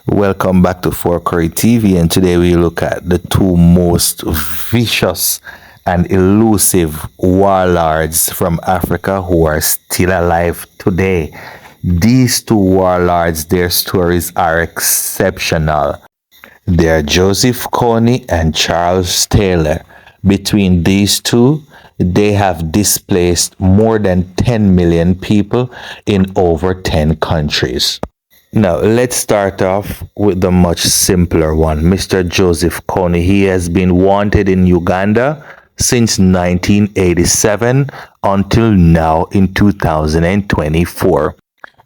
Welcome back to 4 Curry TV, and today we look at the two most vicious and elusive warlords from Africa who are still alive today. These two warlords, their stories are exceptional. They are Joseph Kony and Charles Taylor. Between these two, they have displaced more than 10 million people in over 10 countries. Now, let's start off with the much simpler one. Mr. Joseph Kony, he has been wanted in Uganda since 1987 until now in 2024.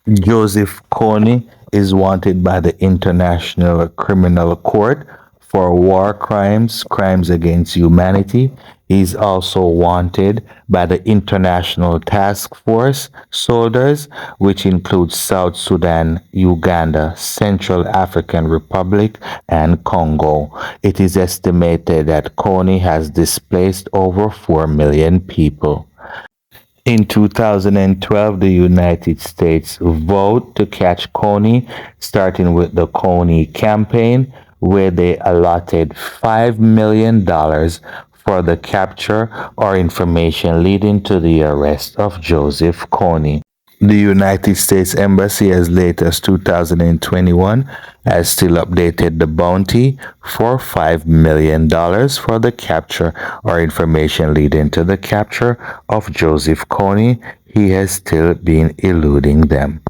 Joseph Kony is wanted by the International Criminal Court for war crimes, crimes against humanity. He's also wanted by the International Task Force soldiers, which includes South Sudan, Uganda, Central African Republic, and Congo. It is estimated that Kony has displaced over 4 million people. In 2012, the United States vowed to catch Kony, starting with the Kony campaign, where they allotted $5 million for the capture or information leading to the arrest of Joseph Kony. The United States Embassy, as late as 2021, has still updated the bounty for $5 million for the capture or information leading to the capture of Joseph Kony. He has still been eluding them.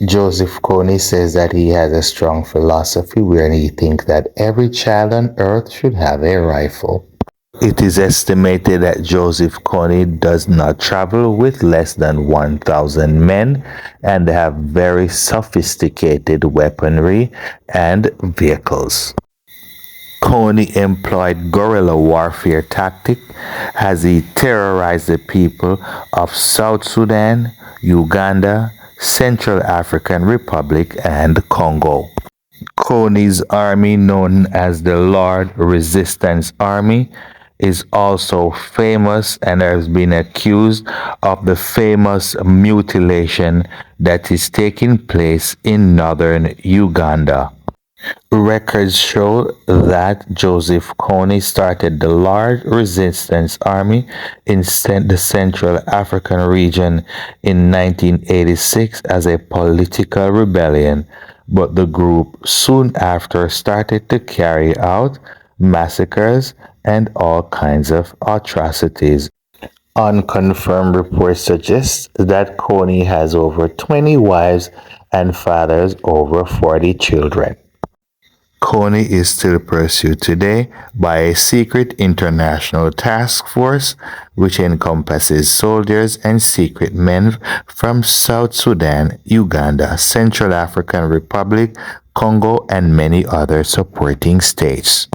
Joseph Kony says that he has a strong philosophy where he thinks that every child on earth should have a rifle. It is estimated that Joseph Kony does not travel with less than 1,000 men and have very sophisticated weaponry and vehicles. Kony employed guerrilla warfare tactic as he terrorized the people of South Sudan, Uganda, Central African Republic, and Congo. Kony's army, known as the Lord Resistance Army, is also famous and has been accused of the famous mutilation that is taking place in northern Uganda. Records show that Joseph Kony started the Lord Resistance Army in the Central African region in 1986 as a political rebellion, but the group soon after started to carry out massacres and all kinds of atrocities. Unconfirmed reports suggest that Kony has over 20 wives and fathers over 40 children. Kony is still pursued today by a secret international task force which encompasses soldiers and secret men from South Sudan, Uganda, Central African Republic, Congo, and many other supporting states.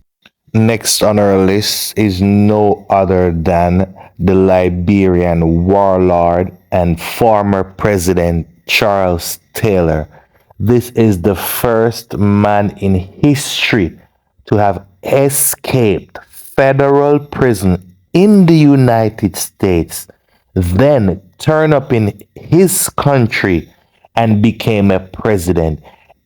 Next on our list is no other than the Liberian warlord and former President Charles Taylor. This is the first man in history to have escaped federal prison in the United States, then turned up in his country and became a president.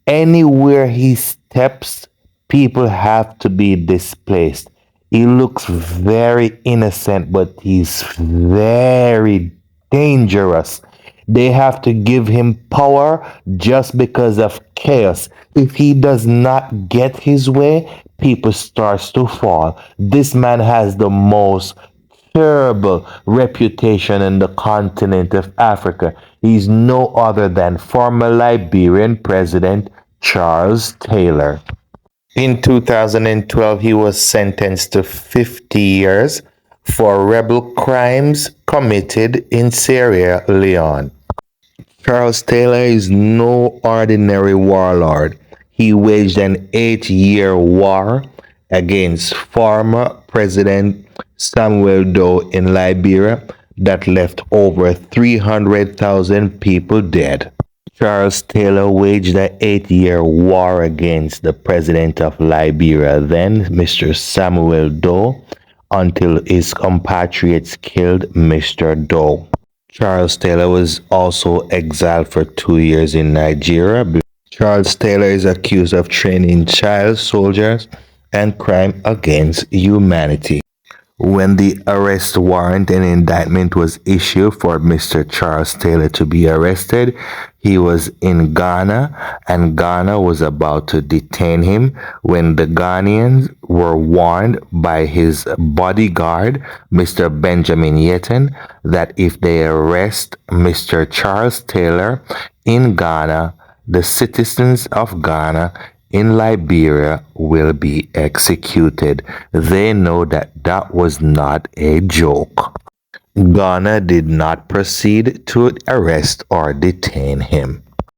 Anywhere he steps, people have to be displaced. He looks very innocent, but he's very dangerous. They have to give him power just because of chaos. If he does not get his way, people starts to fall. This man has the most terrible reputation in the continent of Africa. He's no other than former Liberian President Charles Taylor. In 2012, he was sentenced to 50 years for rebel crimes committed in Sierra Leone. Charles Taylor is no ordinary warlord. He waged an 8-year war against former President Samuel Doe in Liberia that left over 300,000 people dead. Charles Taylor waged an 8-year war against the president of Liberia, then Mr. Samuel Doe, until his compatriots killed Mr. Doe. Charles Taylor was also exiled for 2 years in Nigeria Charles Taylor is accused of training child soldiers and crime against humanity. When the arrest warrant and indictment was issued for Mr. Charles Taylor to be arrested, he was in Ghana and Ghana was about to detain him when the Ghanaians were warned by his bodyguard, Mr. Benjamin Yetton, that if they arrest Mr. Charles Taylor in Ghana, the citizens of Ghana in Liberia will be executed. They know that that was not a joke. Ghana did not proceed to arrest or detain him.